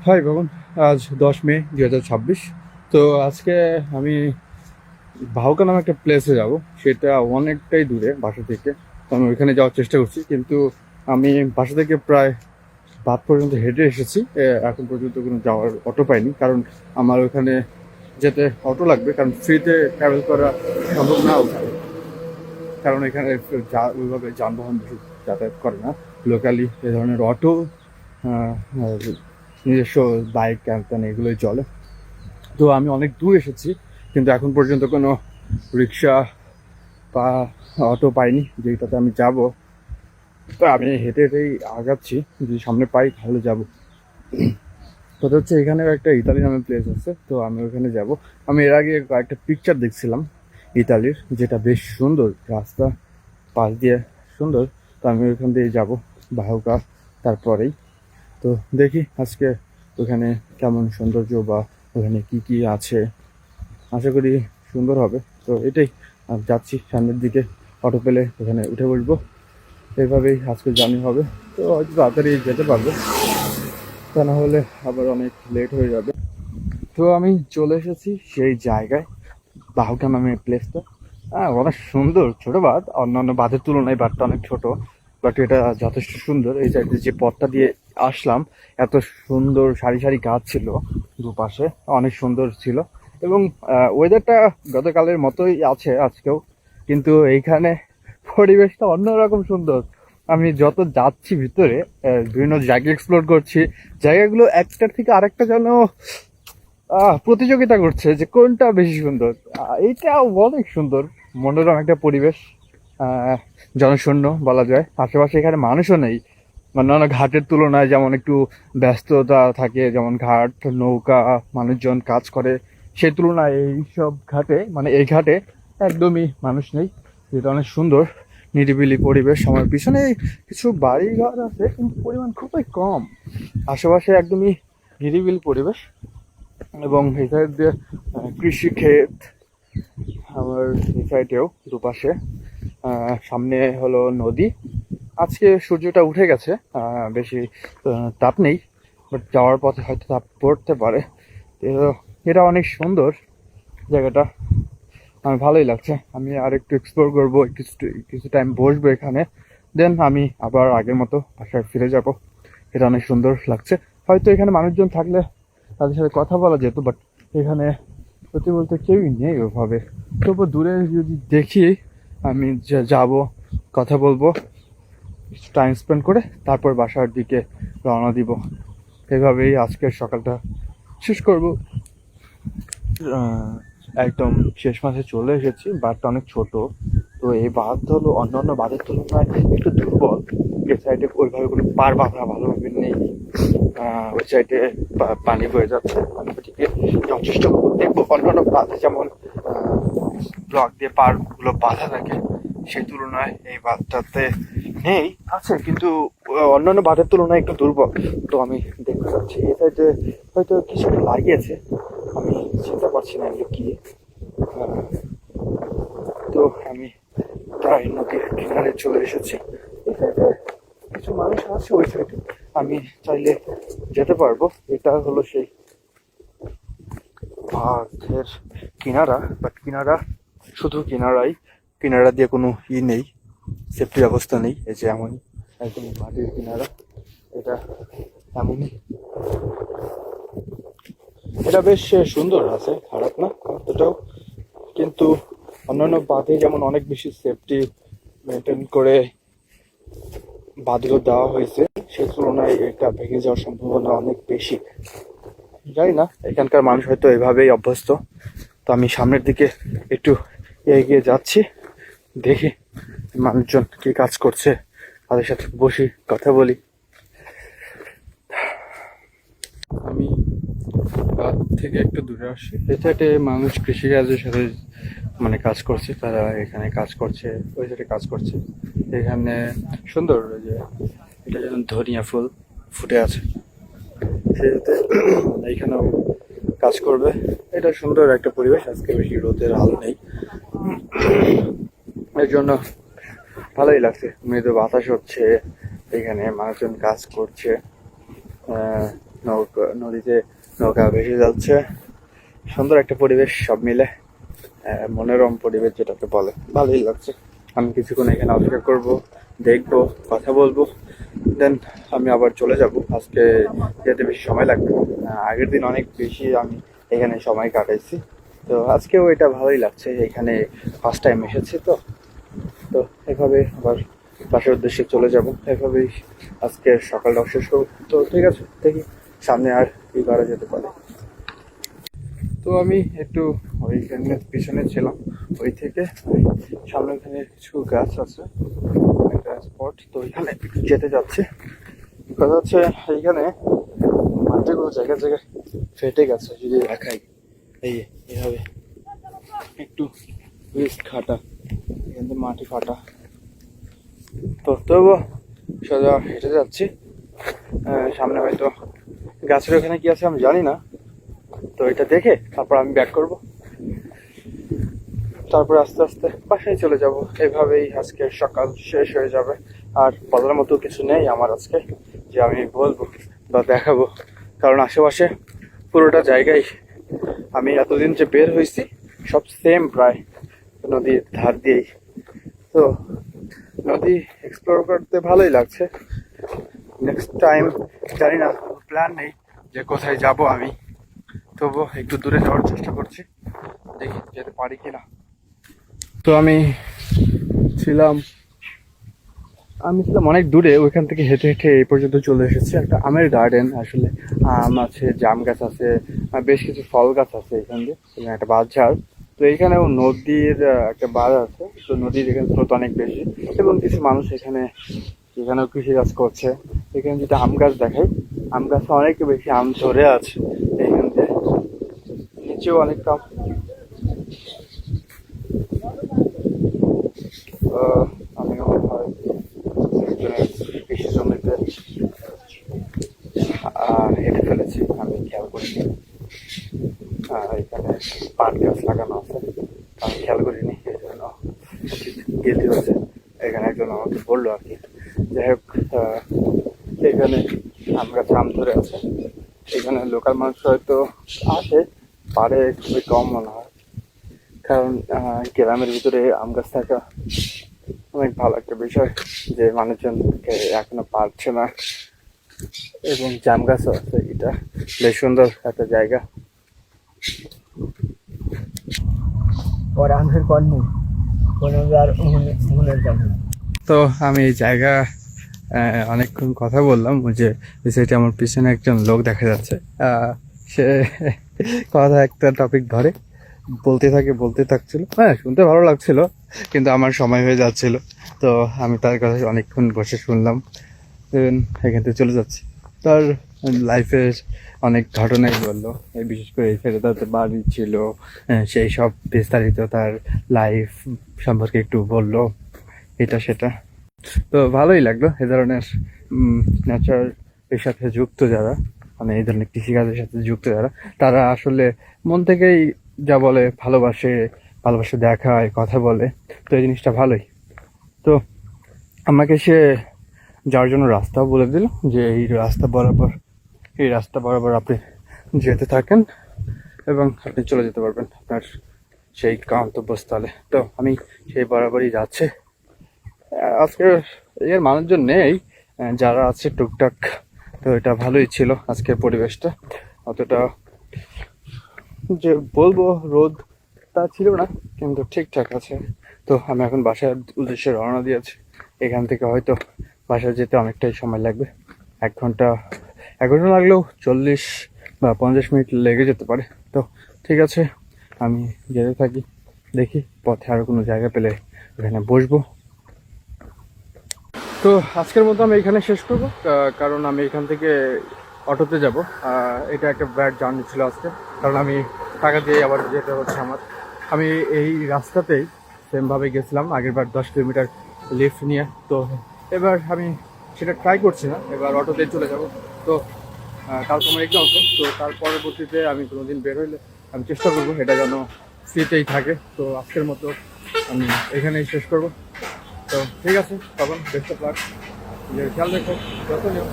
High Baban, আজ 10 মে 2026। তো আজকে আমি ভাউকা নামে একটা প্লেসে যাব। সেটা অনেকটাই দূরে বাসা থেকে। তো আমি ওইখানে যাওয়ার চেষ্টা করছি, কিন্তু আমি বাসা থেকে প্রায় বাদ পর্যন্ত হেঁটে এসেছি। এখন পর্যন্ত কোনো যাওয়ার অটো পাইনি, কারণ আমার ওখানে যেতে অটো লাগবে, কারণ ফ্রিতে ট্রাভেল করা সম্ভব না ওখানে। কারণ এখানে ওইভাবে যানবাহন বেশি যাতায়াত করে না। লোকালি এ ধরনের অটো, নিজস্ব বাইক ক্যাম্পেন এগুলোই চলে। তো আমি অনেক দূর এসেছি, কিন্তু এখন পর্যন্ত কোনো রিক্সা বা অটো পাইনি যেটাতে আমি যাব। তো আমি হেঁটে হেঁটেই আগাচ্ছি, যদি সামনে পাই তাহলে যাব। কথা হচ্ছে এখানেও একটা ইতালি নামের প্লেস আছে, তো আমি ওখানে যাব। আমি এর আগে কয়েকটা পিকচার দেখছিলাম ইতালির, যেটা বেশ সুন্দর, রাস্তা পাশ দিয়ে সুন্দর। তো আমি ওইখান দিয়ে যাব বাহুকা তারপরেই। তো দেখি আজকে ওখানে কেমন সৌন্দর্য বা ওখানে কি কি আছে, আশা করি সুন্দর হবে। তো এটাই, যাচ্ছি সামনের দিকে। অটো পেলে ওখানে উঠে বসবো। এইভাবেই আজকে জার্নি হবে। তো হয়তো তাড়াতাড়ি যেতে পারবো, তা না হলে আবার অনেক লেট হয়ে যাবে। তো আমি চলে এসেছি সেই জায়গায়, বাহুকা নামে প্লেসটা। হ্যাঁ, অনেক সুন্দর। ছোট বাঁধ, অন্যান্য বাঁধের তুলনায় বাঁধটা অনেক ছোট, বাট এটা যথেষ্ট সুন্দর। এই সাইডে যে পথটা দিয়ে আসলাম, এত সুন্দর সারি সারি গাছ ছিল দুপাশে, অনেক সুন্দর ছিল। এবং ওয়েদারটা গতকালের মতোই আছে আজকেও, কিন্তু এইখানে পরিবেশটা অন্যরকম সুন্দর। আমি যত যাচ্ছি ভিতরে, বিভিন্ন জায়গা এক্সপ্লোর করছি, জায়গাগুলো একটার থেকে আরেকটা যেন প্রতিযোগিতা করছে যে কোনটা বেশি সুন্দর। এইটা অনেক সুন্দর, মনোরম একটা পরিবেশ। জনশূন্য বলা যায়, আশেপাশে এখানে মানুষও নেই। মানে অনেক ঘাটের তুলনায় যেমন একটু ব্যস্ততা থাকে, যেমন ঘাট, নৌকা, মানুষজন কাজ করে, সেই তুলনায় এইসব ঘাটে, মানে এই ঘাটে একদমই মানুষ নেই, যেটা অনেক সুন্দর। নিরিবিলি পরিবেশ। আমার পিছনে কিছু বাড়ি ঘর আছে, কিন্তু পরিমাণ খুবই কম। আশেপাশে একদমই নিরিবিলি পরিবেশ। এবং এই সাইড দিয়ে কৃষি ক্ষেত। আমার এই সাইডেও দুপাশে, সামনে হলো নদী। আজকে সূর্যটা উঠে গেছে, বেশি তাপ নেই, বাট যাওয়ার পথে হয়তো তাপ পড়তে পারে। তো এটা অনেক সুন্দর জায়গাটা, আমার ভালোই লাগছে। আমি আর একটু এক্সপ্লোর করবো, কিছু কিছু টাইম বসবো এখানে, দেন আমি আবার আগের মতো বাসায় ফিরে যাব। এটা অনেক সুন্দর লাগছে। হয়তো এখানে মানুষজন থাকলে তাদের সাথে কথা বলা যেত, বাট এখানে সত্যি বলতে কেউই নেই ওভাবে। তবু দূরে যদি দেখি, আমি যাব, কথা বলবো, কিছু টাইম স্পেন্ড করে তারপর বাসার দিকে রওনা দিব। এভাবেই আজকের সকালটা শেষ করব। একদম শেষ মাসে চলে এসেছি। বাঁধটা অনেক ছোট, তো এই বাঁধ হলো অন্যান্য বাঁধের তুলনায় একটু দুর্বল। এই সাইডে ওইভাবে কোনো পার বাঁধা ভালোভাবে নেই। ওই সাইডে পানি বয়ে যাচ্ছে, আমি ওদিকে যাওয়ার চেষ্টা করবো, দেখবো অন্যান্য বাঁধে যেমন ব্লক দিয়ে পারগুলো বাঁধা থাকে, সেই তুলনায় এই বাঁধটাতে নেই, আছে কিন্তু অন্যান্য বাঁধের তুলনায় একটু দুর্বল। তো আমি দেখতে পাচ্ছি এই সাইডে হয়তো কিছু একটা লাগিয়েছে, আমি চিনতে পারছি না এগুলো কি। তো আমি প্রায় নদীর কিনারে চলে এসেছি। এই সাইডে কিছু মানুষ আছে, ওই সাইডে আমি চাইলে যেতে পারবো। এটা হলো সেই বাঁধের কিনারা, বাট কিনারা শুধু কিনারাই, কিনারা দিয়ে কোনো নেই, সেফটি ব্যবস্থা নেই। এই যে এমনই একদম মাটির কিনারা, এটা এমনই। এটা বেশ সুন্দর আছে, খারাপ না এটাও, কিন্তু অন্যান্য বাঁধে যেমন অনেক বেশি সেফটি মেনটেন করে বাঁধগুলো দেওয়া হয়েছে, সেই তুলনায় এটা ভেঙে যাওয়ার সম্ভাবনা অনেক বেশি। জানি না, এখানকার মানুষ হয়তো এভাবেই অভ্যস্ত। তো আমি সামনের দিকে একটু এগিয়ে যাচ্ছি, দেখি মানুষজন কি কাজ করছে, তাদের সাথে বসি, কথা বলি। আমি বাদ থেকে একটু দূরে আসি। এই সাইডে মানুষ কৃষিকাজের সাথে মানে কাজ করছে, তারা এখানে কাজ করছে, ওই সাইডে কাজ করছে। এখানে সুন্দর, যে এটা যেন ধনিয়া ফুল ফুটে আছে, সেটাতে এইখানেও কাজ করবে। এটা সুন্দর একটা পরিবেশ, আজকে বেশি রোদের আলো নেই, এর জন্য ভালোই লাগছে। মৃদু বাতাস হচ্ছে, এখানে মানুষজন কাজ করছে। নদীতে নৌকা ভেসে যাচ্ছে। সুন্দর একটা পরিবেশ, সব মিলে মনোরম পরিবেশ যেটাকে বলে, ভালোই লাগছে। আমি কিছুক্ষণ এখানে অপেক্ষা করব, দেখবো, কথা বলবো, দেন আমি আবার চলে যাব। আজকে যেতে বেশি সময় লাগবে না। আগের দিন অনেক বেশি আমি এখানে সময় কাটাইছি, তো আজকেও এটা ভালোই লাগছে। এখানে ফার্স্ট টাইম এসেছি, তো তো এভাবে আবার বাসার উদ্দেশ্যে চলে যাব। এভাবেই আজকে সকালটাও শেষ করবো। তো ঠিক আছে, দেখি সামনে আর কি করা যেতে পারে। তো আমি একটু ওইখানে পিছনে ছিলাম, ওই থেকে ওই সামনে ওখানে কিছু গাছ আছে, একটা স্পট, তো ওইখানে একটু যেতে যাচ্ছে। কথা হচ্ছে এইখানে মাটিগুলো জায়গায় জায়গায় ফেটে গেছে, যদি দেখাই এই এইভাবে একটু রিস্ক খাটা, এখান থেকে মাটি ফাটা। তো তবু সোজা হেঁটে যাচ্ছি। সামনে হয়তো গাছের ওখানে কি আছে আমি জানি না, তো এটা দেখে তারপর আমি ব্যাক করব, তারপর আস্তে আস্তে বাসায় চলে যাব। এভাবেই আজকে সকাল শেষ হয়ে যাবে। আর বলার মতো কিছু নেই আমার আজকে যে আমি বলবো বা দেখাবো, কারণ আশেপাশে পুরোটা জায়গায় আমি এতদিন যে বের হয়েছি সব সেম, প্রায় নদীর ধার দিয়েই। তো নদী এক্সপ্লোর করতে ভালোই লাগছে। নেক্সট টাইম জানি না, প্ল্যান নেই যে কোথায় যাব আমি, তবুও একটু দূরে যাওয়ার চেষ্টা করছি, দেখি যেতে পারি কিনা। তো আমি ছিলাম অনেক দূরে, ওইখান থেকে হেঁটে হেঁটে এই পর্যন্ত চলে এসেছি। একটা আমের গার্ডেন, আসলে আম আছে, জাম গাছ আছে, বেশ কিছু ফল গাছ আছে এখান দিয়ে, একটা বাঁশঝাড়। তো এইখানেও নদীর একটা বাঁধ আছে, তো নদীর এখানে স্রোত অনেক বেশি, এবং কিছু মানুষ এখানেও কৃষিকাজ করছে। এখানে যেটা আম গাছ দেখাই, আম গাছে অনেক বেশি আম ধরে আছে এইখান দিয়ে, নিচেও অনেক কম। আমি মনে হয় কৃষি জমিতে হেঁটে ফেলেছি, আমি খেয়াল করিনি। এখানে পাট গাছ লাগানো আছে, আমি খেয়াল করিনি, এই জন্য গেতে হচ্ছে। এখানে একজন আমাকে বললো আর কি। যাই হোক, এখানে আম গাছে আম ধরে আছে। এখানে লোকাল মানুষ হয়তো আসে, পারে খুবই কম মনে হয়, কারণ গ্রামের ভিতরে আম গাছ থাকা অনেক ভালো একটা বিষয়, যে মানুষজন এখনো পারছে না। এবং জাম গাছও আছে, এটা বেশ সুন্দর একটা জায়গা। তো আমি এই জায়গা অনেকক্ষণ কথা বললাম, ওই যে সেটা আমার পিছনে একজন লোক দেখা যাচ্ছে, সে কথা একটা টপিক ধরে বলতে থাকছিল। হ্যাঁ, শুনতে ভালো লাগছিল, কিন্তু আমার সময় হয়ে যাচ্ছিল, তো আমি তার কথা অনেকক্ষণ বসে শুনলাম। এখান থেকে চলে যাচ্ছি। তার লাইফের অনেক ঘটনাই বললো, বিশেষ করে এই ছেলে তার বাড়ি ছিল, সেই সব বিস্তারিত তার লাইফ সম্পর্কে একটু বললো, এটা সেটা। তো ভালোই লাগলো। এ ধরনের নেচার এর সাথে যুক্ত যারা, মানে এই ধরনের কৃষিকাজের সাথে যুক্ত যারা, তারা আসলে মন থেকেই যা বলে, ভালোবাসে দেখায়, কথা বলে। তো এই জিনিসটা ভালোই। তো আমাকে সে যাওয়ার জন্য রাস্তাও বলে দিল, যে এই রাস্তা বরাবর আপনি যেতে থাকেন এবং আপনি চলে যেতে পারবেন আপনার সেই গন্তব্যস্থলে। তো আমি সেই বরাবরই যাচ্ছি। আজকের এর মানুষজন নেই, যারা আছে টুকটাক। তো এটা ভালোই ছিল আজকের পরিবেশটা, অতটা যে বলবো রোদ তা ছিল না, কিন্তু ঠিকঠাক আছে। তো আমি এখন বাসার উদ্দেশ্যে রওনা দিয়েছি। এখান থেকে হয়তো বাসায় যেতে অনেকটাই সময় লাগবে, 1 ঘন্টা লাগলেও 40 বা 50 মিনিট লেগে যেতে পারে। তো ঠিক আছে, আমি যেতে থাকি, দেখি পথে আরও কোনো জায়গা পেলে এখানে বসবো। তো আজকের মতো আমি এখানে শেষ করবো, কারণ আমি এখান থেকে অটোতে যাব। এটা একটা ব্যাড জার্নি ছিল আজকে, কারণ আমি টাকা দিয়ে আবার যেতে হচ্ছে আমার। আমি এই রাস্তাতেই সেমভাবে গেছিলাম আগেরবার 10 কিলোমিটার লিফট নিয়ে, তো এবার আমি সেটা ট্রাই করছি না, এবার অটোতে চলে যাব। তো কালকে আমার এক্সাম আছে, তো তার পরবর্তীতে আমি কোনোদিন বের হইলে আমি চেষ্টা করবো এটা যেন ফ্রিতেই থাকে। তো আজকের মতো আমি এখানেই শেষ করব। তো ঠিক আছে, তখন বেস্ট অফ লাক, খেয়াল রেখো, যত্ন নিও।